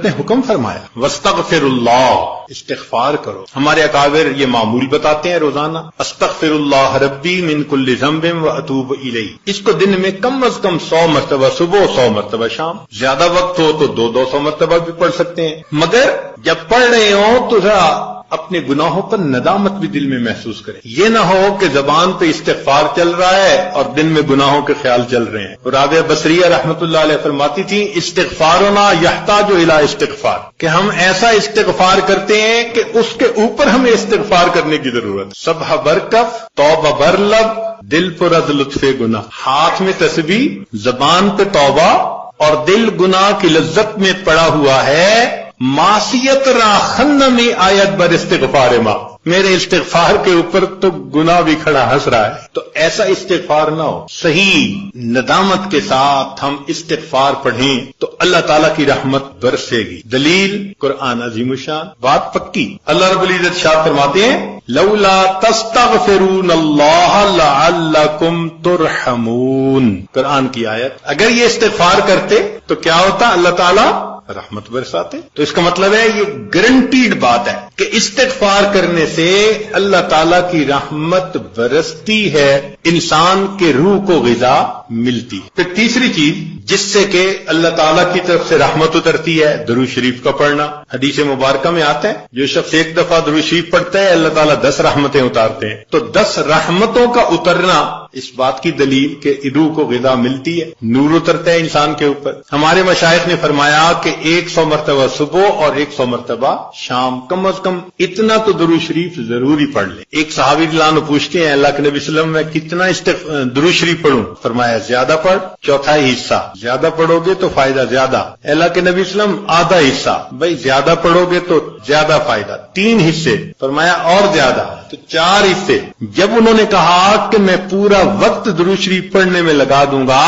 نے حکم فرمایا واستغفر اللہ، استغفار کرو. ہمارے اکابر یہ معمول بتاتے ہیں روزانہ، استغفر اللہ ربی من کل ذنب واتوب الیہ. اس کو دن میں کم از کم 100 مرتبہ صبح، 100 مرتبہ شام. زیادہ وقت ہو تو 200 مرتبہ بھی پڑھ سکتے ہیں. مگر جب پڑھ رہے ہوں تو ذرا اپنے گناہوں پر ندامت بھی دل میں محسوس کریں. یہ نہ ہو کہ زبان پہ استغفار چل رہا ہے اور دل میں گناہوں کے خیال چل رہے ہیں. رابعہ بصریہ رحمۃ اللہ علیہ فرماتی تھی استغفارنا یحتاج الی استغفار، کہ ہم ایسا استغفار کرتے ہیں کہ اس کے اوپر ہمیں استغفار کرنے کی ضرورت. سبح برکف توبہ برلب، دل پر از لطف گناہ. ہاتھ میں تسبیح، زبان پہ توبہ اور دل گناہ کی لذت میں پڑا ہوا ہے. معصیت را خن میں آیت بر استغفار ماں، میرے استغفار کے اوپر تو گناہ بھی کھڑا ہنس رہا ہے. تو ایسا استغفار نہ ہو. صحیح ندامت کے ساتھ ہم استغفار پڑھیں تو اللہ تعالیٰ کی رحمت برسے گی. دلیل قرآن عظیم الشان، بات پکی. اللہ رب العزت شاد فرماتے ہیں لولا تستغفرون اللہ لعلکم ترحمون، قرآن کی آیت. اگر یہ استغفار کرتے تو کیا ہوتا؟ اللہ تعالیٰ رحمت برساتے. تو اس کا مطلب ہے یہ گارنٹیڈ بات ہے کہ استغفار کرنے سے اللہ تعالیٰ کی رحمت برستی ہے، انسان کے روح کو غذا ملتی ہے. پھر تیسری چیز جس سے کہ اللہ تعالیٰ کی طرف سے رحمت اترتی ہے، درود شریف کا پڑھنا. حدیث مبارکہ میں آتا ہے جو شخص ایک دفعہ درود شریف پڑھتا ہے اللہ تعالیٰ 10 رحمتیں اتارتے ہیں. تو 10 رحمتوں کا اترنا اس بات کی دلیل کہ روح کو غذا ملتی ہے، نور اترتا ہے انسان کے اوپر. ہمارے مشائخ نے فرمایا کہ 100 مرتبہ صبح اور 100 مرتبہ شام، کم از کم اتنا تو درود شریف ضروری پڑھ لیں. ایک صحابی رضی اللہ عنہ پوچھتے ہیں اللہ کے نبی صلی اللہ علیہ وسلم میں کتنا درود شریف پڑھوں؟ فرمایا زیادہ پڑھ، چوتھائی حصہ. زیادہ پڑھو گے تو فائدہ زیادہ. اللہ کے نبی صلی اللہ علیہ وسلم آدھا حصہ، بھائی زیادہ پڑھو گے تو زیادہ فائدہ. 3 حصے. فرمایا اور زیادہ تو 4 حصے. جب انہوں نے کہا کہ میں پورا وقت درود شریف پڑھنے میں لگا دوں گا،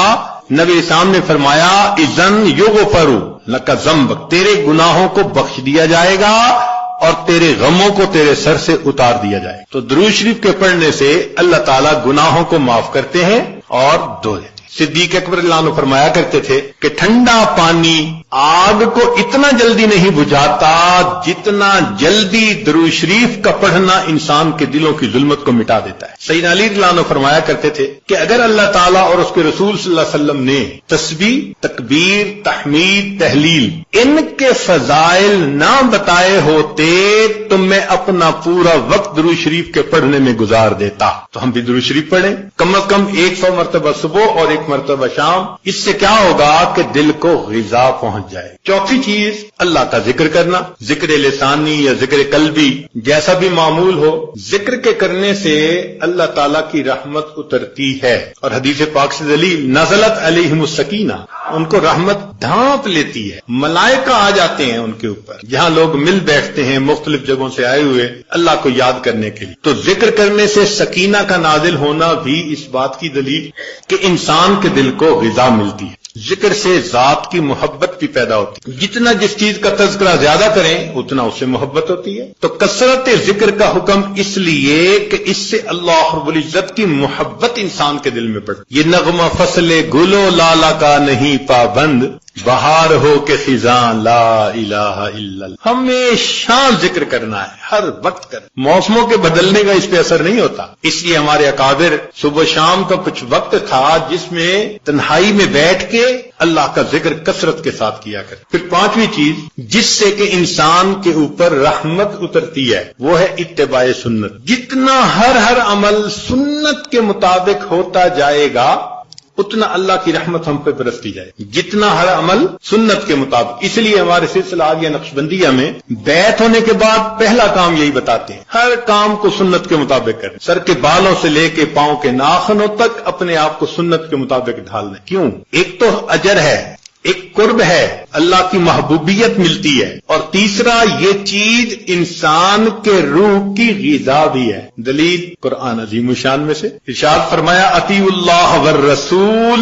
نبی اسلام نے فرمایا اذن یغفر لک ذنبک، تیرے گناہوں کو بخش دیا جائے گا اور تیرے غموں کو تیرے سر سے اتار دیا جائے. تو درود شریف کے پڑھنے سے اللہ تعالیٰ گناہوں کو معاف کرتے ہیں اور دھو دیتے ہیں. صدیق اکبر اللہ عنہ فرمایا کرتے تھے کہ ٹھنڈا پانی آگ کو اتنا جلدی نہیں بجھاتا جتنا جلدی درود شریف کا پڑھنا انسان کے دلوں کی ظلمت کو مٹا دیتا ہے. سیدنا علی رضی اللہ عنہ فرمایا کرتے تھے کہ اگر اللہ تعالیٰ اور اس کے رسول صلی اللہ علیہ وسلم نے تسبیح، تکبیر، تحمید، تحلیل ان کے فضائل نہ بتائے ہوتے تو میں اپنا پورا وقت درود شریف کے پڑھنے میں گزار دیتا. تو ہم بھی درود شریف پڑھیں کم از کم 100 مرتبہ صبح اور 1 مرتبہ شام. اس سے کیا ہوگا کہ دل کو غذا پہنچ جائے. چوتھی چیز اللہ کا ذکر کرنا، ذکر لسانی یا ذکر قلبی جیسا بھی معمول ہو. ذکر کے کرنے سے اللہ تعالیٰ کی رحمت اترتی ہے. اور حدیث پاک سے دلیل نزلت علیہم السکینہ، ان کو رحمت ڈھانپ لیتی ہے. ملائکہ آ جاتے ہیں ان کے اوپر جہاں لوگ مل بیٹھتے ہیں مختلف جگہوں سے آئے ہوئے اللہ کو یاد کرنے کے لیے. تو ذکر کرنے سے سکینہ کا نازل ہونا بھی اس بات کی دلیل کہ انسان کے دل کو غذا ملتی ہے. ذکر سے ذات کی محبت بھی پیدا ہوتی ہے. جتنا جس چیز کا تذکرہ زیادہ کریں اتنا اس سے محبت ہوتی ہے. تو کثرت ذکر کا حکم اس لیے کہ اس سے اللہ رب العزت کی محبت انسان کے دل میں پڑتی. یہ نغمہ فصل گلو لالا کا نہیں پابند، بہار ہو کے خزاں لا الہ الا اللہ. ہمیشہ ذکر کرنا ہے، ہر وقت کرنا. موسموں کے بدلنے کا اس پہ اثر نہیں ہوتا. اس لیے ہمارے اکابر صبح شام کا کچھ وقت تھا جس میں تنہائی میں بیٹھ کے اللہ کا ذکر کثرت کے ساتھ کیا کرے. پھر 5ویں چیز جس سے کہ انسان کے اوپر رحمت اترتی ہے وہ ہے اتباع سنت. جتنا ہر عمل سنت کے مطابق ہوتا جائے گا اتنا اللہ کی رحمت ہم پہ برستی جائے. جتنا ہر عمل سنت کے مطابق. اس لیے ہمارے سلسلہ آگیا نقشبندیہ میں بیعت ہونے کے بعد پہلا کام یہی بتاتے ہیں، ہر کام کو سنت کے مطابق کریں. سر کے بالوں سے لے کے پاؤں کے ناخنوں تک اپنے آپ کو سنت کے مطابق ڈھال دیں. کیوں؟ ایک تو اجر ہے، ایک قرب ہے، اللہ کی محبوبیت ملتی ہے، اور تیسرا یہ چیز انسان کے روح کی غذا بھی ہے. دلیل قرآن عظیم الشان میں سے ارشاد فرمایا اطیعوا اللہ والرسول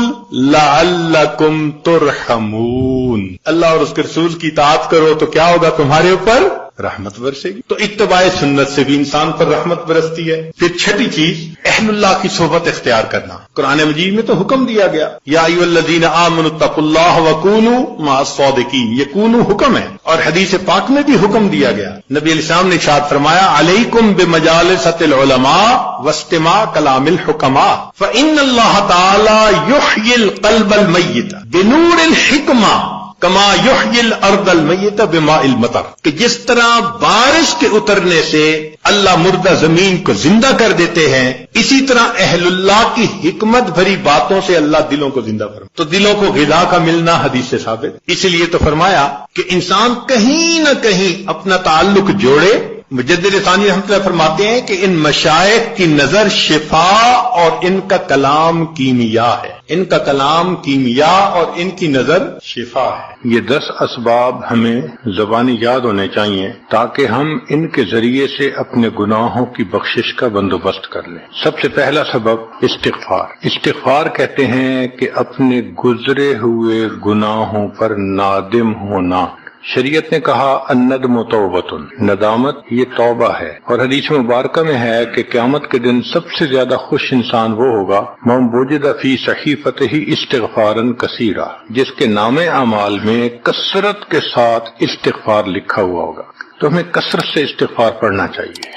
لعلکم ترحمون. اللہ اور اس کے رسول کی اطاعت کرو تو کیا ہوگا؟ تمہارے اوپر رحمت برسے گی۔ تو اتباع سنت سے بھی انسان پر رحمت برستی ہے۔ پھر چھٹی چیز اہل اللہ کی صحبت اختیار کرنا۔ قرآن مجید میں تو حکم دیا گیا یا ایھا الذین آمنوا اتقوا اللہ وکونوا مع الصادقین، یہ کونوا حکم ہے، اور حدیث پاک میں بھی حکم دیا گیا۔ نبی علیہ السلام نے ارشاد فرمایا علیکم بمجالسۃ العلماء واستماع کلام الحکماء فإن اللہ تعالی یحیی القلب المیت بنور الحکمہ کما یحیی الارض المیت بماء المطر، کہ جس طرح بارش کے اترنے سے اللہ مردہ زمین کو زندہ کر دیتے ہیں، اسی طرح اہل اللہ کی حکمت بھری باتوں سے اللہ دلوں کو زندہ فرماتا۔ تو دلوں کو غذا کا ملنا حدیث سے ثابت، اسی لیے تو فرمایا کہ انسان کہیں نہ کہیں اپنا تعلق جوڑے۔ مجدد ثانی رحمۃ اللہ فرماتے ہیں کہ ان مشائخ کی نظر شفا اور ان کا کلام کیمیا ہے، ان کا کلام کیمیا اور ان کی نظر شفا ہے۔ یہ 10 اسباب ہمیں زبانی یاد ہونے چاہیے تاکہ ہم ان کے ذریعے سے اپنے گناہوں کی بخشش کا بندوبست کر لیں۔ سب سے پہلا سبب استغفار۔ استغفار کہتے ہیں کہ اپنے گزرے ہوئے گناہوں پر نادم ہونا۔ شریعت نے کہا الندم توبۃ، ندامت یہ توبہ ہے، اور حدیث مبارکہ میں ہے کہ قیامت کے دن سب سے زیادہ خوش انسان وہ ہوگا من وجد فی صحیفتہ استغفارا کثیرا، جس کے نام اعمال میں کثرت کے ساتھ استغفار لکھا ہوا ہوگا۔ تو ہمیں کثرت سے استغفار پڑھنا چاہیے۔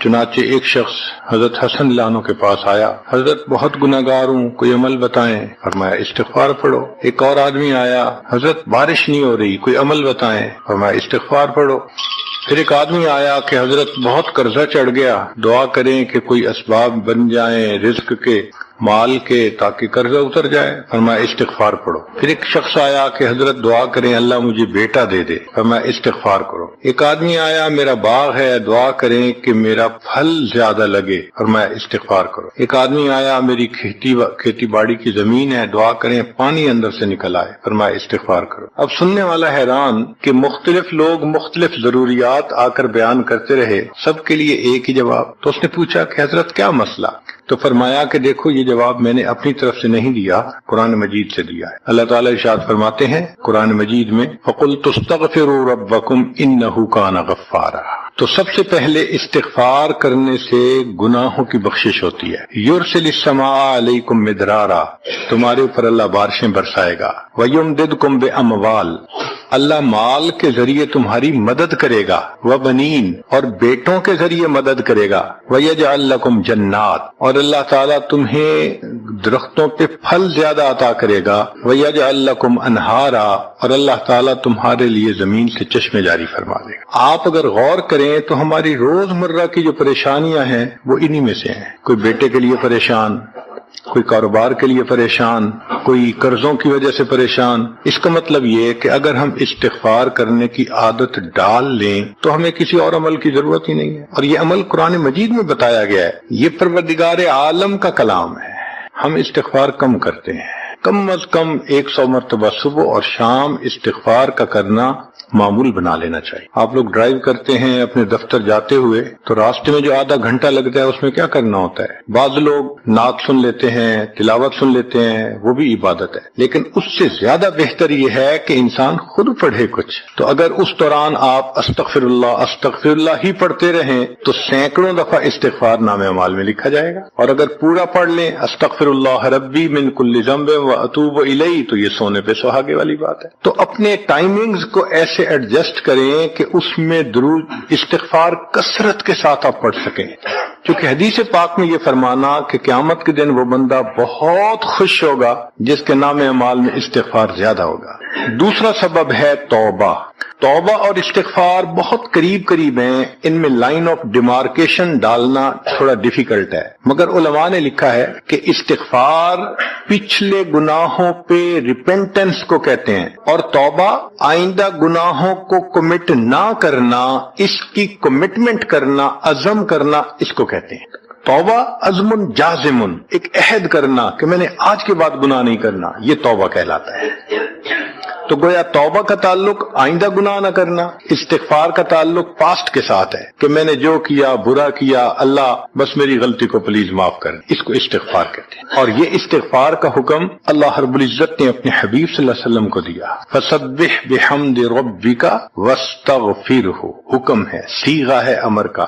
چنانچہ ایک شخص حضرت حسن اللہ عنہ کے پاس آیا، حضرت بہت گناہگار ہوں، کوئی عمل بتائیں۔ فرمایا استغفار پڑھو۔ ایک اور آدمی آیا، حضرت بارش نہیں ہو رہی، کوئی عمل بتائیں۔ فرمایا استغفار پڑھو۔ پھر ایک آدمی آیا کہ حضرت بہت قرضہ چڑھ گیا، دعا کریں کہ کوئی اسباب بن جائیں رزق کے، مال کے، تاکہ قرضہ اتر جائے۔ فرمایا استغفار پڑھو۔ پھر ایک شخص آیا کہ حضرت دعا کریں اللہ مجھے بیٹا دے دے۔ فرمایا استغفار کرو۔ ایک آدمی آیا میرا باغ ہے، دعا کریں کہ میرا پھل زیادہ لگے۔ فرمایا استغفار کرو۔ ایک آدمی آیا میری کھیتی باڑی کی زمین ہے، دعا کریں پانی اندر سے نکل آئے۔ فرمایا استغفار کرو۔ اب سننے والا حیران کہ مختلف لوگ مختلف ضروریات آ کر بیان کرتے رہے، سب کے لیے ایک ہی جواب۔ تو اس نے پوچھا کہ حضرت کیا مسئلہ؟ تو فرمایا کہ دیکھو یہ جواب میں نے اپنی طرف سے نہیں دیا، قرآن مجید سے دیا ہے۔ اللہ تعالیٰ ارشاد فرماتے ہیں قرآن مجید میں فَقُلْتُ اسْتَغْفِرُوا رَبَّكُمْ إِنَّهُ كَانَ غَفَّارًا۔ تو سب سے پہلے استغفار کرنے سے گناہوں کی بخشش ہوتی ہے۔ يُرْسِلِ السَّمَاءَ عَلَيْكُمْ مِدْرَارًا، تمہارے اوپر اللہ بارشیں برسائے گا۔ وَيُمْدِدْكُمْ بِأَمْوَالٍ، اللہ مال کے ذریعے تمہاری مدد کرے گا۔ وَبَنِينَ، اور بیٹوں کے ذریعے مدد کرے گا۔ وَيَجْعَلْ لَكُمْ جَنَّاتٍ، اور اللہ تعالیٰ تمہیں درختوں پہ پھل زیادہ عطا کرے گا۔ وَيَجْعَلْ لَكُمْ أَنْهَارًا، اور اللہ تعالیٰ تمہارے لیے زمین سے چشمے جاری فرما دے گا۔ آپ اگر غور کریں تو ہماری روزمرہ کی جو پریشانیاں ہیں وہ انہی میں سے ہیں۔ کوئی بیٹے کے لیے پریشان، کوئی کاروبار کے لیے پریشان، کوئی قرضوں کی وجہ سے پریشان۔ اس کا مطلب یہ ہے کہ اگر ہم استغفار کرنے کی عادت ڈال لیں تو ہمیں کسی اور عمل کی ضرورت ہی نہیں ہے، اور یہ عمل قرآن مجید میں بتایا گیا ہے، یہ پروردگار عالم کا کلام ہے۔ ہم استغفار کم کرتے ہیں، کم از کم 100 مرتبہ صبح اور شام استغفار کا کرنا معمول بنا لینا چاہیے۔ آپ لوگ ڈرائیو کرتے ہیں اپنے دفتر جاتے ہوئے تو راستے میں جو آدھا گھنٹہ لگتا ہے اس میں کیا کرنا ہوتا ہے؟ بعض لوگ نعت سن لیتے ہیں، تلاوت سن لیتے ہیں، وہ بھی عبادت ہے، لیکن اس سے زیادہ بہتر یہ ہے کہ انسان خود پڑھے کچھ۔ تو اگر اس دوران آپ استغفر اللہ ہی پڑھتے رہیں تو سینکڑوں دفعہ استغفار نامہ اعمال میں لکھا جائے گا، اور اگر پورا پڑھ لیں استغفر اللہ ربی من کل ذنب واتوب الیہ تو یہ سونے پہ سہاگے والی بات ہے۔ تو اپنے ٹائمنگز کو ایسے ایڈجسٹ کریں کہ اس میں درود استغفار کثرت کے ساتھ آپ پڑھ سکیں، کیونکہ حدیث پاک میں یہ فرمانا کہ قیامت کے دن وہ بندہ بہت خوش ہوگا جس کے نام اعمال میں استغفار زیادہ ہوگا۔ دوسرا سبب ہے توبہ۔ توبہ اور استغفار بہت قریب ہیں، ان میں لائن آف ڈیمارکیشن ڈالنا تھوڑا ڈیفیکلٹ ہے، مگر علماء نے لکھا ہے کہ استغفار پچھلے گناہوں پہ ریپینٹنس کو کہتے ہیں، اور توبہ آئندہ گناہوں کو کمٹ نہ کرنا، اس کی کمٹمنٹ کرنا، عزم کرنا، اس کو کہتے ہیں۔ توبہ عزم جازم، ایک عہد کرنا کہ میں نے آج کے بعد گناہ نہیں کرنا، یہ توبہ کہلاتا ہے۔ تو گویا توبہ کا تعلق آئندہ گناہ نہ کرنا، استغفار کا تعلق پاسٹ کے ساتھ ہے کہ میں نے جو کیا برا کیا، اللہ بس میری غلطی کو پلیز معاف کر، اس کو استغفار کہتے ہیں۔ اور یہ استغفار کا حکم اللہ رب العزت نے اپنے حبیب صلی اللہ علیہ وسلم کو دیا، فسبح بحمد ربک واستغفرہ، حکم ہے، صیغہ ہے امر کا۔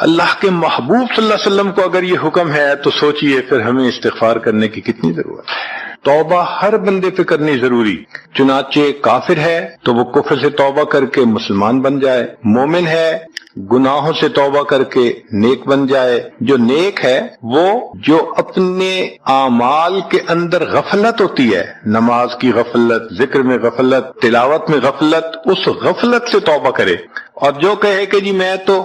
اللہ کے محبوب صلی اللہ علیہ وسلم کو اگر یہ حکم ہے تو سوچئے پھر ہمیں استغفار کرنے کی کتنی ضرورت ہے۔ توبہ ہر بندے پہ کرنی ضروری، چنانچہ کافر ہے تو وہ کفر سے توبہ کر کے مسلمان بن جائے، مومن ہے گناہوں سے توبہ کر کے نیک بن جائے، جو نیک ہے وہ جو اپنے اعمال کے اندر غفلت ہوتی ہے، نماز کی غفلت، ذکر میں غفلت، تلاوت میں غفلت، اس غفلت سے توبہ کرے، اور جو کہے کہ جی میں تو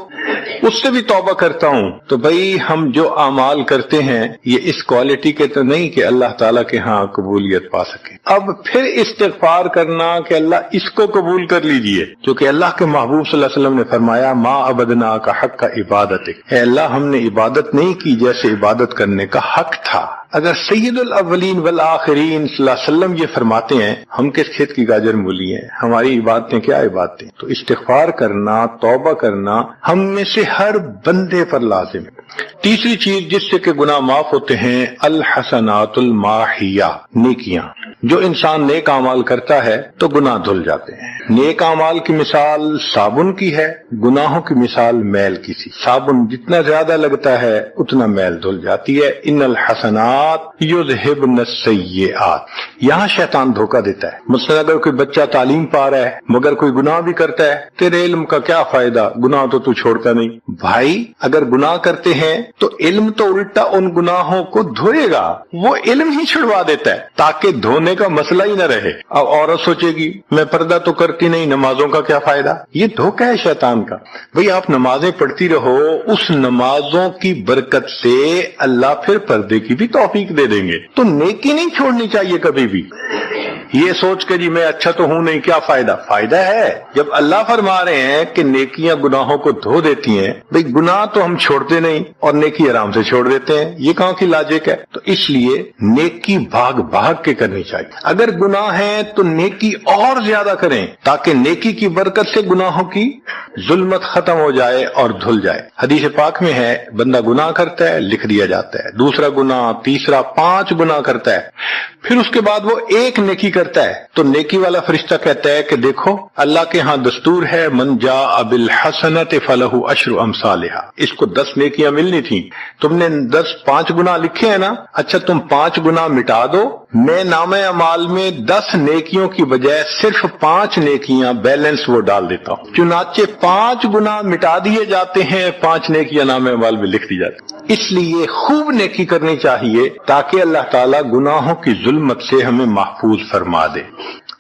اس سے بھی توبہ کرتا ہوں، تو بھئی ہم جو اعمال کرتے ہیں یہ اس کوالٹی کے تو نہیں کہ اللہ تعالیٰ کے ہاں قبولیت پا سکے۔ اب پھر استغفار کرنا کہ اللہ اس کو قبول کر لیجئے، جو کہ اللہ کے محبوب صلی اللہ علیہ وسلم نے فرمایا ما عبدنا کا حق کا عبادت، اے اللہ ہم نے عبادت نہیں کی جیسے عبادت کرنے کا حق تھا۔ اگر سید الاولین والآخرین صلی اللہ علیہ وسلم یہ فرماتے ہیں، ہم کس کھیت کی گاجر مولی ہیں، ہماری عبادتیں کیا عبادتیں؟ تو استغفار کرنا، توبہ کرنا ہم میں سے ہر بندے پر لازم ہے۔ تیسری چیز جس سے کہ گناہ معاف ہوتے ہیں، الحسنات الماحیہ، نیکیاں۔ جو انسان نیک اعمال کرتا ہے تو گناہ دھل جاتے ہیں۔ نیک اعمال کی مثال صابن کی ہے، گناہوں کی مثال میل کی سی۔ صابن جتنا زیادہ لگتا ہے اتنا میل دھل جاتی ہے۔ ان الحسنات یذہبن السیئات، یہاں شیطان دھوکہ دیتا ہے۔ مثلا اگر کوئی بچہ تعلیم پا رہا ہے مگر کوئی گناہ بھی کرتا ہے، تیرے علم کا کیا فائدہ، گناہ تو چھوڑتا نہیں۔ بھائی اگر گناہ کرتے ہیں تو علم تو الٹا ان گناہوں کو دھوئے گا، وہ علم ہی چھڑوا دیتا ہے تاکہ دھونے کا مسئلہ ہی نہ رہے۔ اب عورت سوچے گی میں پردہ تو کرتی نہیں، نمازوں کا کیا فائدہ؟ یہ دھوکہ ہے شیطان کا۔ بھئی آپ نمازیں پڑھتی رہو، اس نمازوں کی برکت سے اللہ پھر پردے کی بھی توفیق دے دیں گے۔ تو نیکی نہیں چھوڑنی چاہیے کبھی بھی، یہ سوچ کے جی میں اچھا تو ہوں نہیں، کیا فائدہ؟ فائدہ ہے۔ جب اللہ فرما رہے ہیں کہ نیکیاں گناہوں کو دھو دیتی ہیں، بھئی گناہ تو ہم چھوڑتے نہیں اور نیکی آرام سے چھوڑ دیتے ہیں، یہ کہاں کی لاجک ہے؟ تو اس لیے نیکی بھاگ بھاگ کے کرنی چاہیے۔ اگر گناہ ہیں تو نیکی اور زیادہ کریں تاکہ نیکی کی برکت سے گناہوں کی ظلمت ختم ہو جائے اور دھل جائے۔ حدیث پاک میں ہے بندہ گناہ کرتا ہے لکھ دیا جاتا ہے، دوسرا گناہ، تیسرا، 5 گناہ کرتا ہے، پھر اس کے بعد وہ ایک نیکی کرتا ہے تو نیکی والا فرشتہ کہتا ہے کہ دیکھو اللہ کے ہاں دستور ہے من جاء بالحسنۃ فلہ عشر امثالھا، اس کو 10 نیکیاں ملنی تھیں، تم نے 5 گناہ لکھے ہیں نا، اچھا تم 5 گناہ مٹا دو، میں نامہ اعمال میں 10 نیکیوں کی بجائے صرف 5 نیکیاں بیلنس وہ ڈال دیتا ہوں۔ چنانچہ 5 گناہ مٹا دیے جاتے ہیں، 5 نیکیاں نامہ اعمال میں لکھ دی جاتی ہیں۔ اس لیے خوب نیکی کرنی چاہیے تاکہ اللہ تعالیٰ گناہوں کی ظلمت سے ہمیں محفوظ فرما دے۔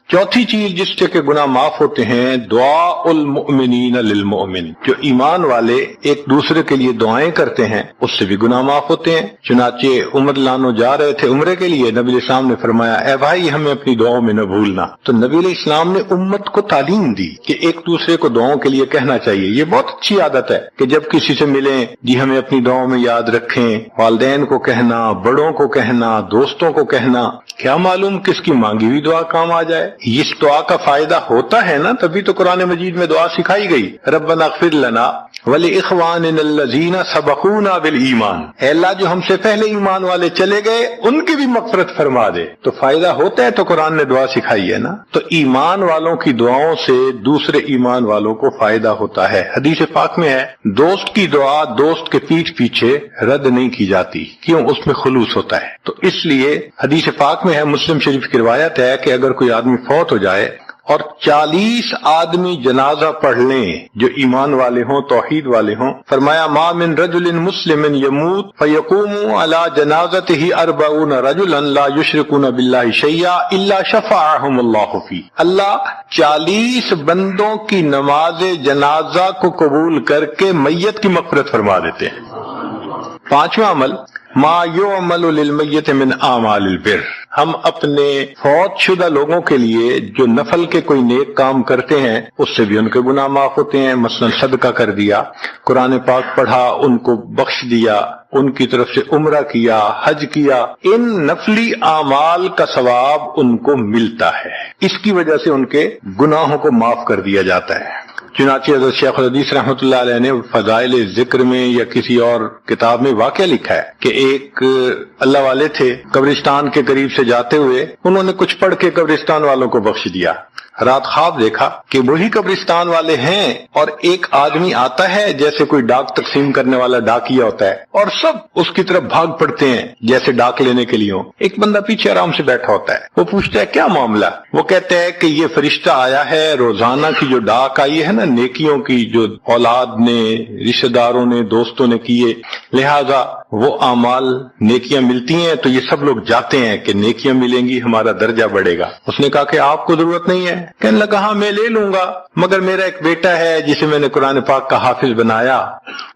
چوتھی چیز جس سے کہ گناہ معاف ہوتے ہیں، دعاء المؤمنین للمؤمن، جو ایمان والے ایک دوسرے کے لیے دعائیں کرتے ہیں اس سے بھی گناہ معاف ہوتے ہیں۔ چنانچہ عمر لانو جا رہے تھے عمرے کے لیے، نبی علیہ السلام نے فرمایا اے بھائی ہمیں اپنی دعاؤں میں نہ بھولنا، تو نبی علیہ السلام نے امت کو تعلیم دی کہ ایک دوسرے کو دعاؤں کے لیے کہنا چاہیے۔ یہ بہت اچھی عادت ہے کہ جب کسی سے ملیں جی ہمیں اپنی دعاؤں میں یاد رکھیں، والدین کو کہنا، بڑوں کو کہنا، دوستوں کو کہنا، کیا معلوم کس کی مانگی ہوئی دعا کام آ جائے۔ اس دعا کا فائدہ ہوتا ہے نا، تبھی تو قرآن مجید میں دعا سکھائی گئی، ربنا اغفر لنا ولاخواننا الذین سبقونا بالایمان، اے اللہ جو ہم سے پہلے ایمان والے چلے گئے ان کی بھی مغفرت فرما دے۔ تو فائدہ ہوتا ہے تو قرآن نے دعا سکھائی ہے نا۔ تو ایمان والوں کی دعاؤں سے دوسرے ایمان والوں کو فائدہ ہوتا ہے۔ حدیث پاک میں ہے دوست کی دعا دوست کے پیٹھ پیچھے رد نہیں کی جاتی، کیوں؟ اس میں خلوص ہوتا ہے۔ تو اس لیے حدیث پاک میں ہے، مسلم شریف کی روایت ہے کہ اگر کوئی آدمی فوت ہو جائے اور 40 آدمی جنازہ پڑھ لیں جو ایمان والے ہوں، توحید والے ہوں، فرمایا ما من رجل مسلم یموت فیقوم علی جنازتہ 40 رجلا لا یشرکون باللہ شیئا الا شفعهم اللہ فی، اللہ 40 بندوں کی نماز جنازہ کو قبول کر کے میت کی مغفرت فرما دیتے ہیں۔ 5واں عمل ما یعمل للمیت من اعمال البر، ہم اپنے فوت شدہ لوگوں کے لیے جو نفل کے کوئی نیک کام کرتے ہیں اس سے بھی ان کے گناہ معاف ہوتے ہیں. مثلا صدقہ کر دیا، قرآن پاک پڑھا، ان کو بخش دیا، ان کی طرف سے عمرہ کیا، حج کیا، ان نفلی اعمال کا ثواب ان کو ملتا ہے. اس کی وجہ سے ان کے گناہوں کو معاف کر دیا جاتا ہے. چنانچہ حضرت شیخ الحدیث رحمۃ اللہ علیہ نے فضائل ذکر میں یا کسی اور کتاب میں واقعہ لکھا ہے کہ ایک اللہ والے تھے، قبرستان کے قریب سے جاتے ہوئے انہوں نے کچھ پڑھ کے قبرستان والوں کو بخش دیا. رات خواب دیکھا کہ وہی قبرستان والے ہیں اور ایک آدمی آتا ہے جیسے کوئی ڈاک تقسیم کرنے والا ڈاکیا ہوتا ہے، اور سب اس کی طرف بھاگ پڑتے ہیں جیسے ڈاک لینے کے لیے. ایک بندہ پیچھے آرام سے بیٹھا ہوتا ہے. وہ پوچھتا ہے کیا معاملہ؟ وہ کہتے ہیں کہ یہ فرشتہ آیا ہے، روزانہ کی جو ڈاک آئی ہے نا نیکیوں کی، جو اولاد نے، رشتہ داروں نے، دوستوں نے کیے، لہذا وہ اعمال نیکیاں ملتی ہیں تو یہ سب لوگ جاتے ہیں کہ نیکیاں ملیں گی، ہمارا درجہ بڑھے گا. اس نے کہا کہ آپ کو ضرورت نہیں ہے. کہنے لگا ہاں میں لے لوں گا، مگر میرا ایک بیٹا ہے جسے میں نے قرآن پاک کا حافظ بنایا،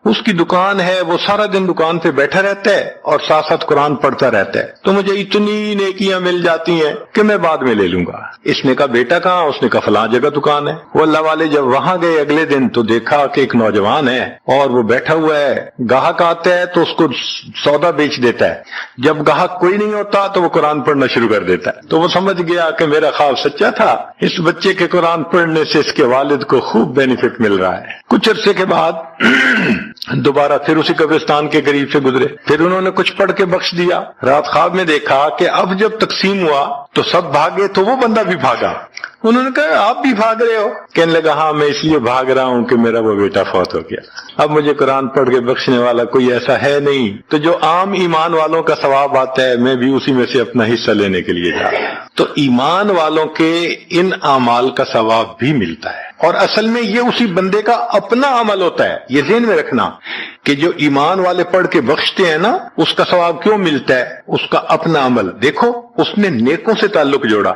اس کی دکان ہے، وہ سارا دن دکان پہ بیٹھا رہتا ہے اور ساتھ ساتھ قرآن پڑھتا رہتا ہے، تو مجھے اتنی نیکیاں مل جاتی ہیں کہ میں بعد میں لے لوں گا. اس نے کہا بیٹا کہاں؟ اس نے کہا فلاں جگہ دکان ہے. وہ اللہ والے جب وہاں گئے اگلے دن تو دیکھا کہ ایک نوجوان ہے اور وہ بیٹھا ہوا ہے، گاہک آتا ہے تو اس کو سودا بیچ دیتا ہے، جب گاہک کوئی نہیں ہوتا تو وہ قرآن پڑھنا شروع کر دیتا ہے. تو وہ سمجھ گیا کہ میرا خواب سچا تھا، اس بچے کے قرآن پڑھنے سے اس کے والد کو خوب بینیفٹ مل رہا ہے. کچھ عرصے کے بعد دوبارہ پھر اسی قبرستان کے قریب سے گزرے، پھر انہوں نے کچھ پڑھ کے بخش دیا. رات خواب میں دیکھا کہ اب جب تقسیم ہوا تو سب بھاگے تو وہ بندہ بھی بھاگا. انہوں نے کہا آپ بھی بھاگ رہے ہو؟ کہنے لگا ہاں میں اس لیے بھاگ رہا ہوں کہ میرا وہ بیٹا فوت ہو گیا، اب مجھے قرآن پڑھ کے بخشنے والا کوئی ایسا ہے نہیں، تو جو عام ایمان والوں کا ثواب آتا ہے میں بھی اسی میں سے اپنا حصہ لینے کے لیے جا رہا ہوں. تو ایمان والوں کے ان اعمال کا ثواب بھی ملتا ہے، اور اصل میں یہ اسی بندے کا اپنا عمل ہوتا ہے. یہ ذہن میں رکھنا کہ جو ایمان والے پڑھ کے بخشتے ہیں نا اس کا ثواب کیوں ملتا ہے؟ اس کا اپنا عمل. دیکھو اس نے نیکوں سے تعلق جوڑا.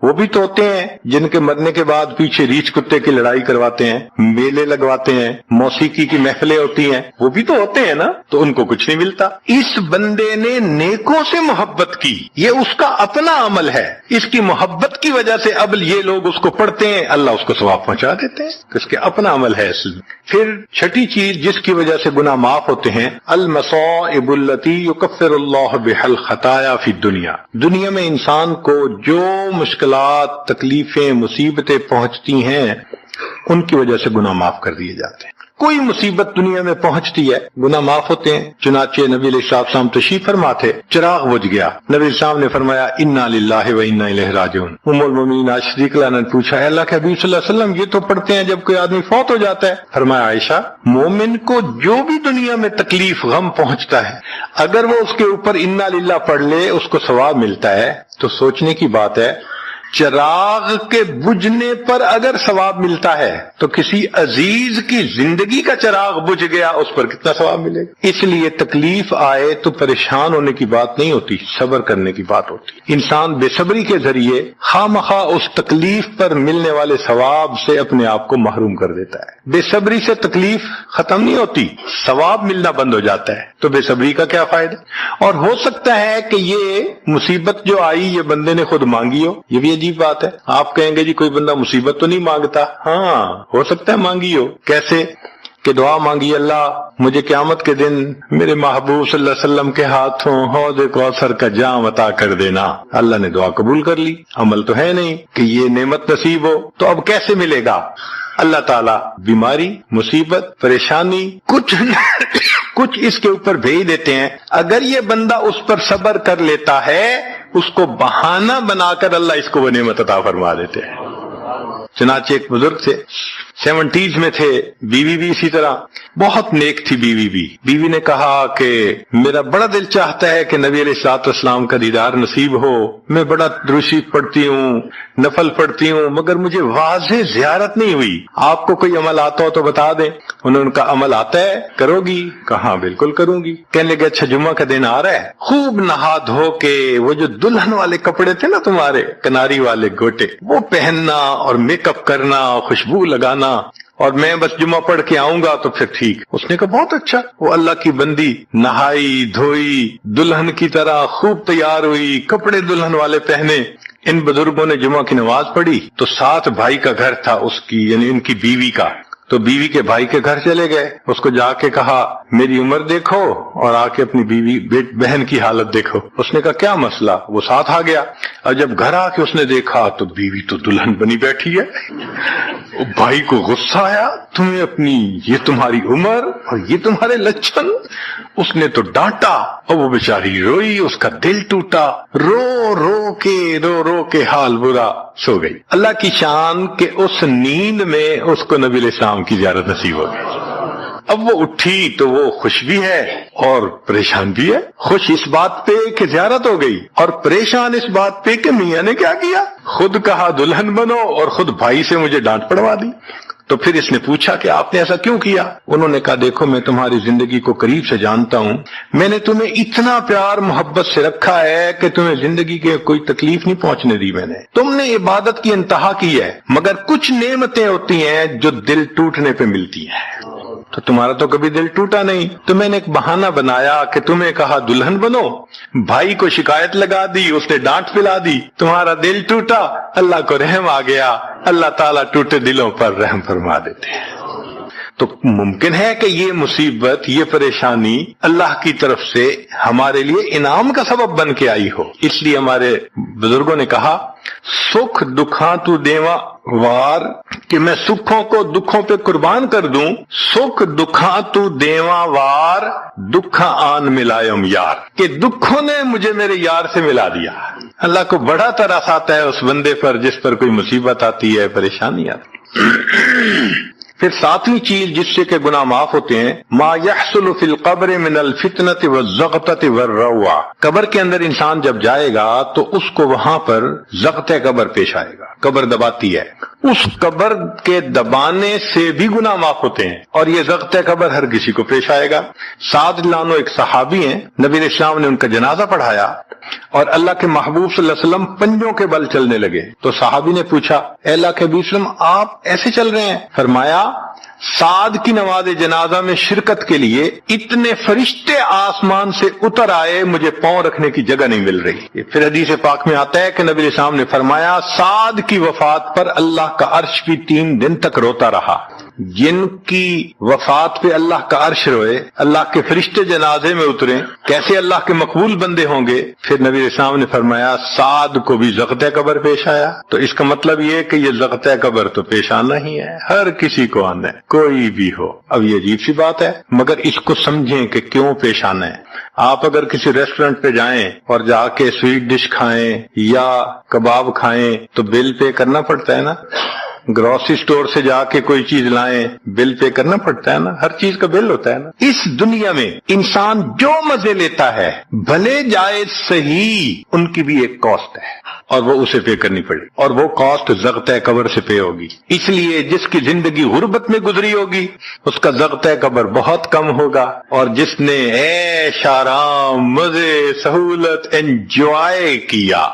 وہ بھی تو ہوتے ہیں جن کے مرنے کے بعد پیچھے ریچھ کتے کی لڑائی کرواتے ہیں، میلے لگواتے ہیں، موسیقی کی محفلیں ہوتی ہیں، وہ بھی تو ہوتے ہیں نا، تو ان کو کچھ نہیں ملتا. اس بندے نے نیکوں سے محبت کی، یہ اس کا اپنا عمل ہے، اس کی محبت کی وجہ سے اب یہ لوگ اس کو پڑھتے ہیں، اللہ اس کو ثواب پہنچا دیتے ہیں، اس کے اپنا عمل ہے اصل میں. پھر چھٹی چیز جس کی وجہ سے گناہ معاف ہوتے ہیں، المصائب التی یکفر اللہ بہا الخطایا فی الدنیا. دنیا میں انسان کو جو مشکلات، تکلیفیں، مصیبتیں پہنچتی ہیں ان کی وجہ سے گناہ معاف کر دیے جاتے ہیں. کوئی مصیبت دنیا میں پہنچتی ہے گناہ معاف ہوتے ہیں. چنانچہ نبی علیہ السلام تشریف فرما تھے، چراغ بجھ گیا، نبی علیہ السلام نے فرمایا انا للہ و انا الیہ راجعون. ام المؤمنین عائشہ صدیقہ نے پوچھا اے اللہ کے حبیب صلی اللہ علیہ وسلم یہ تو پڑھتے ہیں جب کوئی آدمی فوت ہو جاتا ہے. فرمایا عائشہ مومن کو جو بھی دنیا میں تکلیف غم پہنچتا ہے اگر وہ اس کے اوپر انا للہ پڑھ لے اس کو ثواب ملتا ہے. تو سوچنے کی بات ہے چراغ کے بجھنے پر اگر ثواب ملتا ہے تو کسی عزیز کی زندگی کا چراغ بجھ گیا اس پر کتنا ثواب ملے گا. اس لیے تکلیف آئے تو پریشان ہونے کی بات نہیں ہوتی، صبر کرنے کی بات ہوتی. انسان بے صبری کے ذریعے خواہ اس تکلیف پر ملنے والے ثواب سے اپنے آپ کو محروم کر دیتا ہے. بے صبری سے تکلیف ختم نہیں ہوتی، ثواب ملنا بند ہو جاتا ہے. تو بے صبری کا کیا فائدہ؟ اور ہو سکتا ہے کہ یہ مصیبت جو آئی یہ بندے نے خود مانگی ہو. یہ بھی عجیب بات ہے. آپ کہیں گے جی کوئی بندہ مصیبت تو نہیں مانگتا. ہاں ہو سکتا ہے مانگی ہو. کیسے کہ دعا مانگی اللہ مجھے قیامت کے دن میرے محبوب صلی اللہ علیہ وسلم کے ہاتھوں حوض کوثر کا جام عطا کر دینا. اللہ نے دعا قبول کر لی. عمل تو ہے نہیں کہ یہ نعمت نصیب ہو. تو اب کیسے ملے گا؟ اللہ تعالیٰ بیماری، مصیبت، پریشانی کچھ اس کے اوپر بھیج دیتے ہیں. اگر یہ بندہ اس پر صبر کر لیتا ہے اس کو بہانہ بنا کر اللہ اس کو وہ نعمت عطا فرما دیتے ہیں. چنانچہ ایک بزرگ تھے 70s میں تھے، بیوی بھی اسی طرح بہت نیک تھی. بیوی نے کہا کہ میرا بڑا دل چاہتا ہے کہ نبی علیہ الصلوۃ والسلام کا دیدار نصیب ہو. میں بڑا درود شریف پڑھتی ہوں، نفل پڑھتی ہوں، مگر مجھے واضح زیارت نہیں ہوئی. آپ کو کوئی عمل آتا ہو تو بتا دیں. انہوں نے کہا عمل آتا ہے، کرو گی؟ کہا بالکل کروں گی. کہنے لگے اچھا جمعہ کا دن آ رہا ہے، خوب نہا دھو کے وہ جو دلہن والے کپڑے تھے نا تمہارے کناری والے گوٹے وہ پہننا اور میک اپ کرنا، خوشبو لگانا، اور میں بس جمعہ پڑھ کے آؤں گا تو پھر ٹھیک. اس نے کہا بہت اچھا. وہ اللہ کی بندی نہائی دھوئی دلہن کی طرح خوب تیار ہوئی, کپڑے دلہن والے پہنے. ان بزرگوں نے جمعہ کی نماز پڑھی تو ساتھ بھائی کا گھر تھا اس کی, یعنی ان کی بیوی کا. تو بیوی کے بھائی کے گھر چلے گئے, اس کو جا کے کہا میری عمر دیکھو اور آ کے اپنی بیوی بہن کی حالت دیکھو. اس نے کہا کیا مسئلہ؟ وہ ساتھ آ گیا. اور جب گھر آ کے اس نے دیکھا تو بیوی تو دلہن بنی بیٹھی ہے. بھائی کو غصہ آیا, تمہیں اپنی یہ تمہاری عمر اور یہ تمہارے لچھن. اس نے تو ڈانٹا اور وہ بیچاری روئی, اس کا دل ٹوٹا, رو رو کے حال برا, سو گئی. اللہ کی شان کہ اس نیند میں اس کو نبی علیہ السلام کی زیارت نصیب ہو گئی. اب وہ اٹھی تو وہ خوش بھی ہے اور پریشان بھی ہے. خوش اس بات پہ کہ زیارت ہو گئی, اور پریشان اس بات پہ کہ میاں نے کیا کیا, خود کہا دلہن بنو اور خود بھائی سے مجھے ڈانٹ پڑوا دی. تو پھر اس نے پوچھا کہ آپ نے ایسا کیوں کیا؟ انہوں نے کہا دیکھو میں تمہاری زندگی کو قریب سے جانتا ہوں, میں نے تمہیں اتنا پیار محبت سے رکھا ہے کہ تمہیں زندگی کے کوئی تکلیف نہیں پہنچنے دی. میں نے تم نے عبادت کی انتہا کی ہے, مگر کچھ نعمتیں ہوتی ہیں جو دل ٹوٹنے پہ ملتی ہیں. تو تمہارا تو کبھی دل ٹوٹا نہیں, تو میں نے ایک بہانہ بنایا کہ تمہیں کہا دلہن بنو, بھائی کو شکایت لگا دی, اس نے ڈانٹ پلا دی, تمہارا دل ٹوٹا, اللہ کو رحم آ گیا. اللہ تعالیٰ ٹوٹے دلوں پر رحم فرما دیتے ہیں. تو ممکن ہے کہ یہ مصیبت, یہ پریشانی اللہ کی طرف سے ہمارے لیے انعام کا سبب بن کے آئی ہو. اس لیے ہمارے بزرگوں نے کہا سکھ دکھاں تو دیواں وار, کہ میں سکھوں کو دکھوں پہ قربان کر دوں. سکھ دکھاں تو دیواں وار, دکھاں آن ملائم یار, کہ دکھوں نے مجھے میرے یار سے ملا دیا. اللہ کو بڑا ترس آتا ہے اس بندے پر جس پر کوئی مصیبت آتی ہے, پریشانی آتی ہے. پھر ساتویں چیز جس سے کہ گناہ معاف ہوتے ہیں, ما یحصل فی القبر من الفتنة والزغطة والروع, قبر کے اندر انسان جب جائے گا تو اس کو وہاں پر ضغط قبر پیش آئے گا. قبر دباتی ہے, اس قبر کے دبانے سے بھی گناہ معاف ہوتے ہیں, اور یہ ضغط قبر ہر کسی کو پیش آئے گا. سعد لانو ایک صحابی ہیں, نبی علیہ السلام نے ان کا جنازہ پڑھایا اور اللہ کے محبوب صلی اللہ علیہ وسلم پنجوں کے بل چلنے لگے. تو صحابی نے پوچھا اے اللہ کے حبیب صلی اللہ علیہ وسلم آپ ایسے چل رہے ہیں؟ فرمایا سعد کی نماز جنازہ میں شرکت کے لیے اتنے فرشتے آسمان سے اتر آئے, مجھے پاؤں رکھنے کی جگہ نہیں مل رہی. پھر حدیث پاک میں آتا ہے کہ نبی علیہ السلام نے فرمایا سعد کی وفات پر اللہ کا عرش بھی 3 دن تک روتا رہا. جن کی وفات پہ اللہ کا عرش روئے, اللہ کے فرشتے جنازے میں اترے, کیسے اللہ کے مقبول بندے ہوں گے. پھر نبی علیہ السلام نے فرمایا سعد کو بھی ضغط قبر پیش آیا. تو اس کا مطلب یہ کہ یہ ضغط قبر تو پیش آنا ہی ہے, ہر کسی کو آنا ہے, کوئی بھی ہو. اب یہ عجیب سی بات ہے, مگر اس کو سمجھیں کہ کیوں پیش آنا ہے. آپ اگر کسی ریسٹورنٹ پہ جائیں اور جا کے سویٹ ڈش کھائیں یا کباب کھائیں تو بل پے کرنا پڑتا ہے نا. گروسری سٹور سے جا کے کوئی چیز لائیں بل پے کرنا پڑتا ہے نا, ہر چیز کا بل ہوتا ہے نا. اس دنیا میں انسان جو مزے لیتا ہے بھلے جائز صحیح, ان کی بھی ایک کاسٹ ہے اور وہ اسے پے کرنی پڑے, اور وہ کاسٹ ضغط قبر سے پے ہوگی. اس لیے جس کی زندگی غربت میں گزری ہوگی اس کا ضغط قبر بہت کم ہوگا, اور جس نے عیش آرام مزے سہولت انجوائے کیا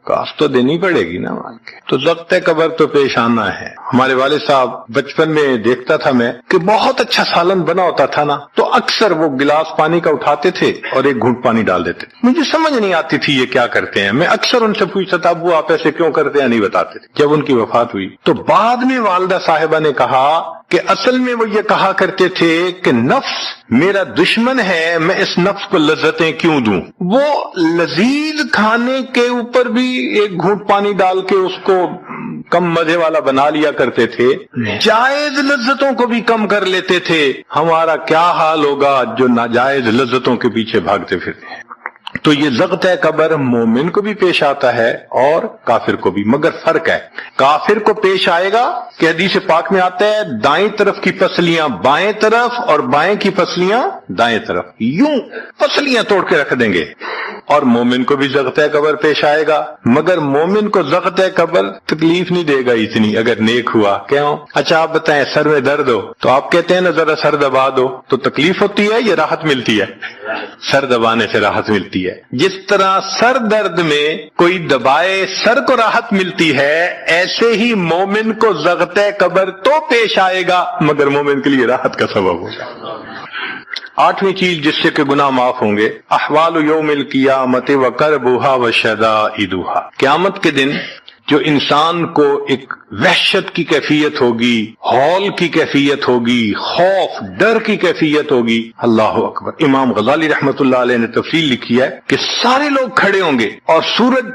کاسٹ تو دینی پڑے گی نا مان کے. تو ضغط قبر تو پیش آنا ہے. ہمارے والد صاحب بچپن میں دیکھتا تھا میں کہ بہت اچھا سالن بنا ہوتا تھا نا, تو اکثر وہ گلاس پانی کا اٹھاتے تھے اور ایک گھونٹ پانی ڈال دیتے. مجھے سمجھ نہیں آتی تھی یہ کیا کرتے ہیں. میں اکثر ان سے پوچھتا تھا ابو آپ ایسے کیوں کرتے ہیں, نہیں بتاتے تھے. جب ان کی وفات ہوئی تو بعد میں والدہ صاحبہ نے کہا کہ اصل میں وہ یہ کہا کرتے تھے کہ نفس میرا دشمن ہے, میں اس نفس کو لذتیں کیوں دوں. وہ لذیذ کھانے کے اوپر بھی ایک گھونٹ پانی ڈال کے اس کو کم مزے والا بنا لیا کرتے تھے, جائز لذتوں کو بھی کم کر لیتے تھے. ہمارا کیا حال ہوگا جو ناجائز لذتوں کے پیچھے بھاگتے پھرتے ہیں. تو یہ ضغط قبر مومن کو بھی پیش آتا ہے اور کافر کو بھی, مگر فرق ہے. کافر کو پیش آئے گا کہ حدیث پاک میں آتا ہے دائیں طرف کی پسلیاں بائیں طرف اور بائیں کی پسلیاں دائیں طرف, یوں پسلیاں توڑ کے رکھ دیں گے. اور مومن کو بھی ضغط قبر پیش آئے گا، مگر مومن کو ضغط قبر تکلیف نہیں دے گا اتنی اگر نیک ہوا۔ کیوں؟ اچھا آپ بتائیں، سر میں درد ہو تو آپ کہتے ہیں نا ذرا سر دبا دو، تو تکلیف ہوتی ہے یا راحت ملتی ہے؟ سر دبانے سے راحت ملتی ہے۔ جس طرح سر درد میں کوئی دبائے سر کو راحت ملتی ہے، ایسے ہی مومن کو ضغط قبر تو پیش آئے گا مگر مومن کے لیے راحت کا سبب ہوگا۔ آٹھویں چیز جس سے کہ گناہ معاف ہوں گے، احوال یوم القیامت و کربھا و شدائدھا، قیامت کے دن جو انسان کو ایک وحشت کی کیفیت ہوگی، ہول کی کیفیت ہوگی، خوف ڈر کی کیفیت ہوگی۔ اللہ اکبر۔ امام غزالی رحمت اللہ علیہ نے تفصیل لکھی ہے کہ سارے لوگ کھڑے ہوں گے اور سورج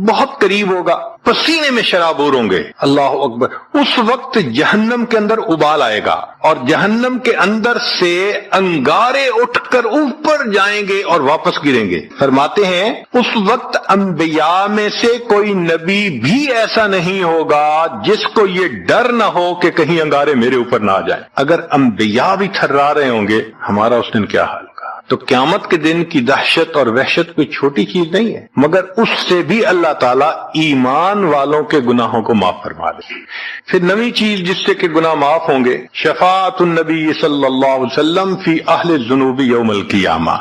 بہت قریب ہوگا، پسینے میں شرابور ہوں گے۔ اللہ اکبر۔ اس وقت جہنم کے اندر ابال آئے گا اور جہنم کے اندر سے انگارے اٹھ کر اوپر جائیں گے اور واپس گریں گے۔ فرماتے ہیں اس وقت انبیاء میں سے کوئی نبی بھی ایسا نہیں ہوگا جس کو یہ ڈر نہ ہو کہ کہیں انگارے میرے اوپر نہ آ جائیں۔ اگر انبیاء بھی تھرا رہے ہوں گے، ہمارا اس دن کیا حال ہوگا؟ تو قیامت کے دن کی دہشت اور وحشت کوئی چھوٹی چیز نہیں ہے، مگر اس سے بھی اللہ تعالیٰ ایمان والوں کے گناہوں کو معاف فرما دے۔ پھر نویں چیز جس سے کہ گناہ معاف ہوں گے، شفاعت النبی صلی اللہ علیہ وسلم فی اہل الذنوب یوم القیامہ،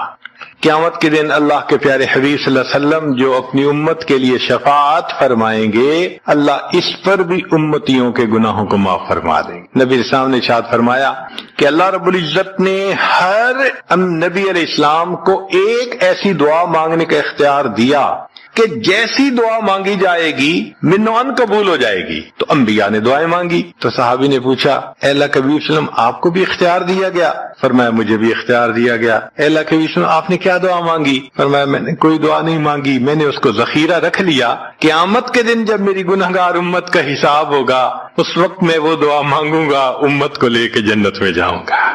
قیامت کے دن اللہ کے پیارے حبیب صلی اللہ علیہ وسلم جو اپنی امت کے لیے شفاعت فرمائیں گے، اللہ اس پر بھی امتیوں کے گناہوں کو معاف فرما دیں گے۔ نبی اسلام نے ارشاد فرمایا کہ اللہ رب العزت نے ہر نبی علیہ السلام کو ایک ایسی دعا مانگنے کا اختیار دیا کہ جیسی دعا مانگی جائے گی منوان قبول ہو جائے گی۔ تو انبیاء نے دعائیں مانگی تو صحابی نے پوچھا اے اللہ کے حبیب صلی اللہ علیہ وسلم آپ کو بھی اختیار دیا گیا؟ فرمایا مجھے بھی اختیار دیا گیا۔ اے اللہ کے حبیب صلی اللہ علیہ وسلم آپ نے کیا دعا مانگی؟ فرمایا میں نے کوئی دعا نہیں مانگی، میں نے اس کو ذخیرہ رکھ لیا، قیامت کے دن جب میری گنہگار امت کا حساب ہوگا اس وقت میں وہ دعا مانگوں گا، امت کو لے کے جنت میں جاؤں گا۔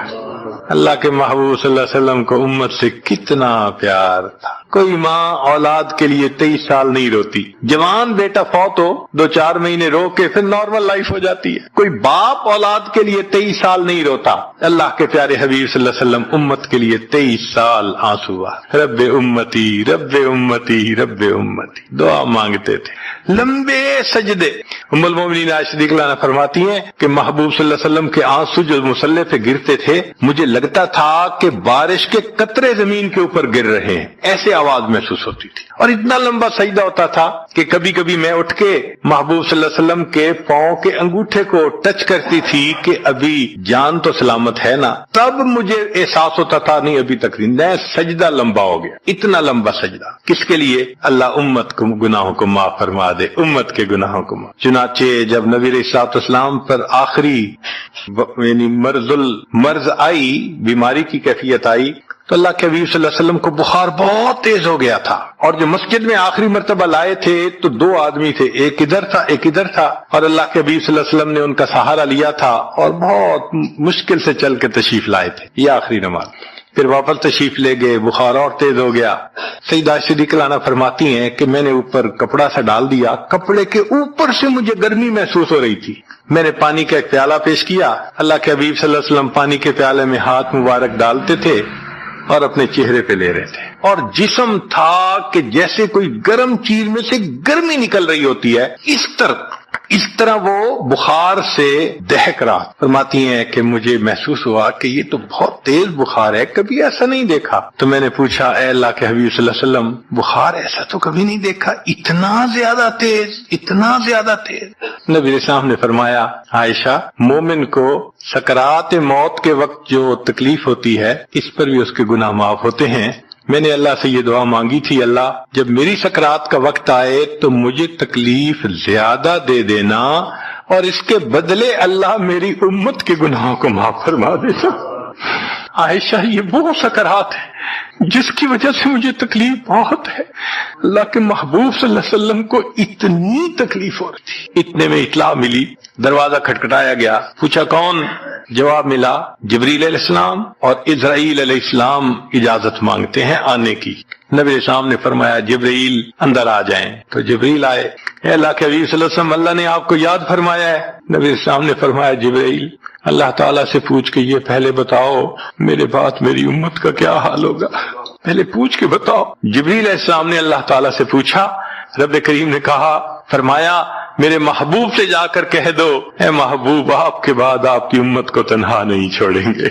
اللہ کے محبوب صلی اللہ علیہ وسلم کو امت سے کتنا پیار تھا۔ کوئی ماں اولاد کے لیے 23 سال نہیں روتی، جوان بیٹا فوت ہو 2-4 مہینے رو کے پھر نارمل لائف ہو جاتی ہے۔ کوئی باپ اولاد کے لیے 23 سال نہیں روتا۔ اللہ کے پیارے حبیب صلی اللہ علیہ وسلم امت کے لیے 23 سال آنسو ہوا، رب امتی رب امتی رب امتی دعا مانگتے تھے، لمبے سجدے۔ ام المومنین عائشہ صدیقہ عنہا فرماتی ہیں کہ محبوب صلی اللہ علیہ وسلم کے آنسو جو مصلی پہ گرتے تھے مجھے لگتا تھا کہ بارش کے قطرے زمین کے اوپر گر رہے ہیں، ایسے آواز محسوس ہوتی تھی۔ اور اتنا لمبا سجدہ ہوتا تھا کہ کبھی کبھی میں اٹھ کے محبوب صلی اللہ علیہ وسلم کے پاؤں کے انگوٹھے کو ٹچ کرتی تھی کہ ابھی جان تو سلامت ہے نا، تب مجھے احساس ہوتا تھا نہیں ابھی تک نہیں، سجدہ لمبا ہو گیا۔ اتنا لمبا سجدہ کس کے لیے؟ اللہ امت کو گناہوں کو معاف فرما دے، امت کے گناہوں کو معاف۔ چنانچہ جب نبی علیہ الصلوۃ والسلام پر آخری یعنی مرض آئی، بیماری کی کیفیت آئی، تو اللہ کے حبیب صلی اللہ علیہ وسلم کو بخار بہت تیز ہو گیا تھا، اور جو مسجد میں آخری مرتبہ لائے تھے تو 2 آدمی تھے، ایک ادھر تھا ایک ادھر تھا، اور اللہ کے حبیب صلی اللہ علیہ وسلم نے ان کا سہارا لیا تھا اور بہت مشکل سے چل کے تشریف لائے تھے۔ یہ آخری نماز، پھر واپس تشریف لے گئے، بخار اور تیز ہو گیا۔ سیدہ عائشہ صدیقہ عنہا فرماتی ہیں کہ میں نے اوپر کپڑا سا ڈال دیا، کپڑے کے اوپر سے مجھے گرمی محسوس ہو رہی تھی، میں نے پانی کا ایک پیالہ پیش کیا، اللہ کے حبیب صلی اللہ علیہ وسلم پانی کے پیالے میں ہاتھ مبارک ڈالتے تھے اور اپنے چہرے پہ لے رہے تھے، اور جسم تھا کہ جیسے کوئی گرم چیز میں سے گرمی نکل رہی ہوتی ہے، اس طرح وہ بخار سے دہک رہا۔ فرماتی ہیں کہ مجھے محسوس ہوا کہ یہ تو بہت تیز بخار ہے، کبھی ایسا نہیں دیکھا۔ تو میں نے پوچھا اے اللہ کے حبیب صلی اللہ علیہ وسلم بخار ایسا تو کبھی نہیں دیکھا، اتنا زیادہ تیز، اتنا زیادہ تیز۔ نبی علیہ السلام نے فرمایا عائشہ مومن کو سکرات موت کے وقت جو تکلیف ہوتی ہے اس پر بھی اس کے گناہ معاف ہوتے ہیں۔ میں نے اللہ سے یہ دعا مانگی تھی، اللہ جب میری سکرات کا وقت آئے تو مجھے تکلیف زیادہ دے دینا، اور اس کے بدلے اللہ میری امت کے گناہوں کو معاف فرما دینا۔ عائشہ یہ وہ سکرات ہے جس کی وجہ سے مجھے تکلیف بہت ہے، اللہ کے محبوب صلی اللہ علیہ وسلم کو اتنی تکلیف ہو رہی تھی۔ اتنے میں اطلاع ملی، دروازہ کھٹکھٹایا گیا، پوچھا کون؟ جواب ملا جبریل علیہ السلام اور اسرائیل علیہ السلام اجازت مانگتے ہیں آنے کی۔ نبی علیہ السلام نے فرمایا جبریل اندر آ جائیں، تو جبریل آئے۔ اے اللہ کے حبیب صلی اللہ علیہ وسلم اللہ نے آپ کو یاد فرمایا ہے؟ نبی علیہ السلام نے فرمایا جبریل اللہ تعالیٰ سے پوچھ کے یہ پہلے بتاؤ میرے بعد میری امت کا کیا حال ہوگا۔ پہلے پوچھ کے بتاؤ۔ جبریل علیہ السلام نے اللہ تعالیٰ سے پوچھا، رب کریم نے کہا، فرمایا میرے محبوب سے جا کر کہہ دو، اے محبوب آپ کے بعد آپ کی امت کو تنہا نہیں چھوڑیں گے۔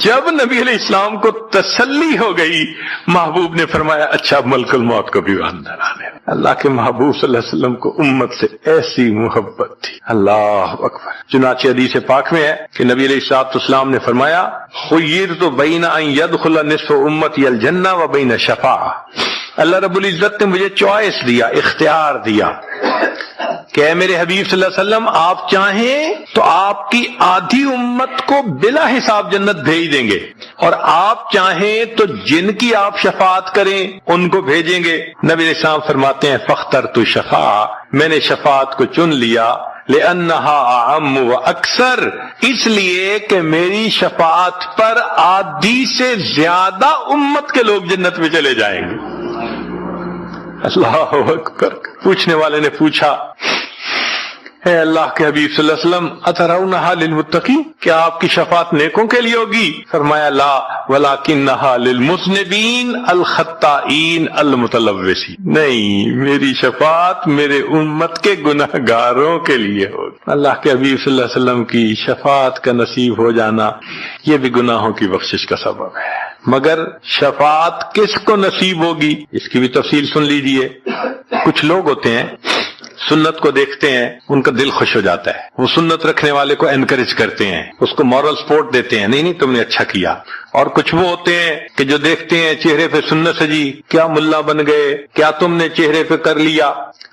جب نبی علیہ السلام کو تسلی ہو گئی، محبوب نے فرمایا اچھا ملک الموت کو بھی اندر آنے۔ اللہ کے محبوب صلی اللہ علیہ وسلم کو امت سے ایسی محبت تھی، اللہ اکبر۔ چنانچہ حدیث پاک میں ہے کہ نبی علیہ السلام نے فرمایا خیرت بین ان یدخل نصف امتی الجنہ و بین شفاعہ، اللہ رب العزت نے مجھے چوائس دیا، اختیار دیا کہ اے میرے حبیب صلی اللہ علیہ وسلم آپ چاہیں تو آپ کی آدھی امت کو بلا حساب جنت بھیج دیں گے، اور آپ چاہیں تو جن کی آپ شفاعت کریں ان کو بھیجیں گے۔ نبی علیہ السلام فرماتے ہیں فاخترت شفاعہ، میں نے شفاعت کو چن لیا، لأنها اعم و اکثر، اس لیے کہ میری شفاعت پر آدھی سے زیادہ امت کے لوگ جنت میں چلے جائیں گے۔ اللہ اکبر۔ پوچھنے والے نے پوچھا اے اللہ کے حبیب صلی اللہ علیہ وسلم اترونها للمتقین، کیا آپ کی شفاعت نیکوں کے لیے ہوگی؟ فرمایا لا ولکنها للمذنبین الخطائین المتلوثین، نہیں میری شفاعت میرے امت کے گناہ گاروں کے لیے ہوگی۔ اللہ کے حبیب صلی اللہ علیہ وسلم کی شفاعت کا نصیب ہو جانا یہ بھی گناہوں کی بخشش کا سبب ہے، مگر شفاعت کس کو نصیب ہوگی اس کی بھی تفصیل سن لیجئے۔ کچھ لوگ ہوتے ہیں سنت کو دیکھتے ہیں ان کا دل خوش ہو جاتا ہے، وہ سنت رکھنے والے کو انکریج کرتے ہیں، اس کو مورل سپورٹ دیتے ہیں، نہیں تم نے اچھا کیا۔ اور کچھ وہ ہوتے ہیں کہ جو دیکھتے ہیں چہرے پہ سنت سجی، کیا ملا بن گئے، کیا تم نے چہرے پہ کر لیا۔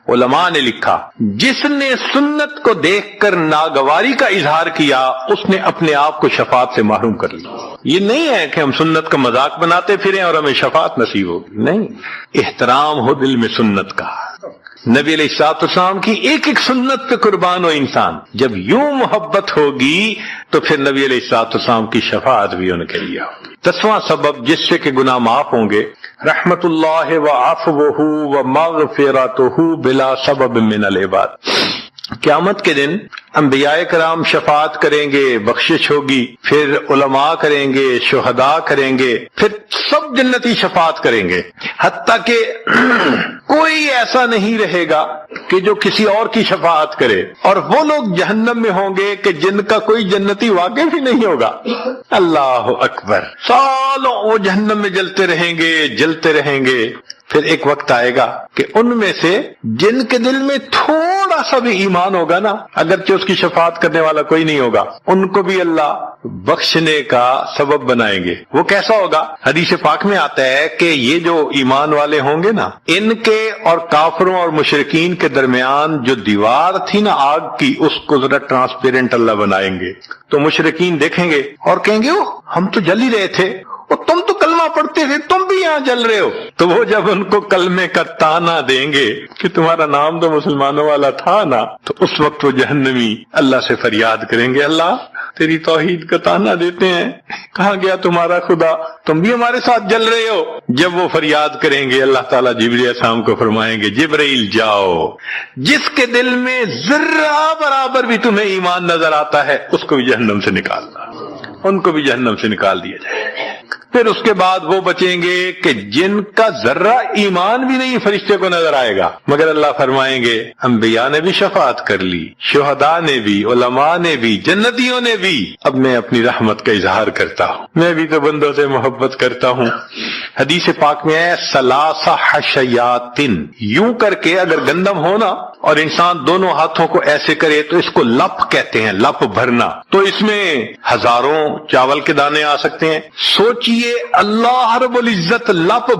علماء نے لکھا جس نے سنت کو دیکھ کر ناگواری کا اظہار کیا اس نے اپنے آپ کو شفاعت سے محروم کر لیا۔ یہ نہیں ہے کہ ہم سنت کا مذاق بناتے پھریں اور ہمیں شفاعت نصیب ہوگی، نہیں، احترام ہو دل میں سنت کا۔ نبی علیہ الصلوۃ والسلام کی ایک ایک سنت پہ قربان ہو انسان، جب یوں محبت ہوگی تو پھر نبی علیہ الصلوۃ والسلام کی شفاعت بھی ان کے لیے ہوگی۔ 10واں سبب جس سے کہ گناہ معاف ہوں گے، رحمت اللہ وعفوہ ومغفرتہ بلا سبب من العباد۔ قیامت کے دن انبیاء کرام شفاعت کریں گے، بخشش ہوگی، پھر علماء کریں گے، شہداء کریں گے، پھر سب جنتی شفاعت کریں گے، حتیٰ کہ کوئی ایسا نہیں رہے گا کہ جو کسی اور کی شفاعت کرے، اور وہ لوگ جہنم میں ہوں گے کہ جن کا کوئی جنتی واقف ہی نہیں ہوگا۔ اللہ اکبر۔ سالوں وہ جہنم میں جلتے رہیں گے، جلتے رہیں گے، پھر ایک وقت آئے گا کہ ان میں سے جن کے دل میں تھوڑا سا بھی ایمان ہوگا نا، اگرچہ اس کی شفاعت کرنے والا کوئی نہیں ہوگا، ان کو بھی اللہ بخشنے کا سبب بنائیں گے۔ وہ کیسا ہوگا؟ حدیث پاک میں آتا ہے کہ یہ جو ایمان والے ہوں گے نا، ان کے اور کافروں اور مشرکین کے درمیان جو دیوار تھی نا آگ کی، اس کو ذرا ٹرانسپیرنٹ اللہ بنائیں گے، تو مشرکین دیکھیں گے اور کہیں گے ہم تو جل ہی رہے تھے، تم تو کلمہ پڑھتے تھے، تم بھی یہاں جل رہے ہو۔ تو وہ جب ان کو کلمے کا تانا دیں گے کہ تمہارا نام تو مسلمانوں والا تھا نا، تو اس وقت وہ جہنمی اللہ سے فریاد کریں گے اللہ تیری توحید کا تانا دیتے ہیں، کہاں گیا تمہارا خدا، تم بھی ہمارے ساتھ جل رہے ہو۔ جب وہ فریاد کریں گے اللہ تعالیٰ جبریل علیہ السلام کو فرمائیں گے جبرائیل جاؤ، جس کے دل میں ذرہ برابر بھی تمہیں ایمان نظر آتا ہے اس کو بھی جہنم سے نکالنا، ان کو بھی جہنم سے نکال دیا جائے۔ پھر اس کے بعد وہ بچیں گے کہ جن کا ذرہ ایمان بھی نہیں فرشتے کو نظر آئے گا، مگر اللہ فرمائیں گے انبیاء نے بھی شفاعت کر لی، شہداء نے بھی، علماء نے بھی، جنتیوں نے بھی، اب میں اپنی رحمت کا اظہار کرتا ہوں، میں بھی تو بندوں سے محبت کرتا ہوں۔ حدیث پاک میں ہے ثلاث حشیات، یوں کر کے اگر گندم ہونا اور انسان دونوں ہاتھوں کو ایسے کرے تو اس کو لپ کہتے ہیں، لپ بھرنا، تو اس میں ہزاروں چاول کے دانے آ سکتے ہیں۔ سوچئے اللہ رب العزت لپ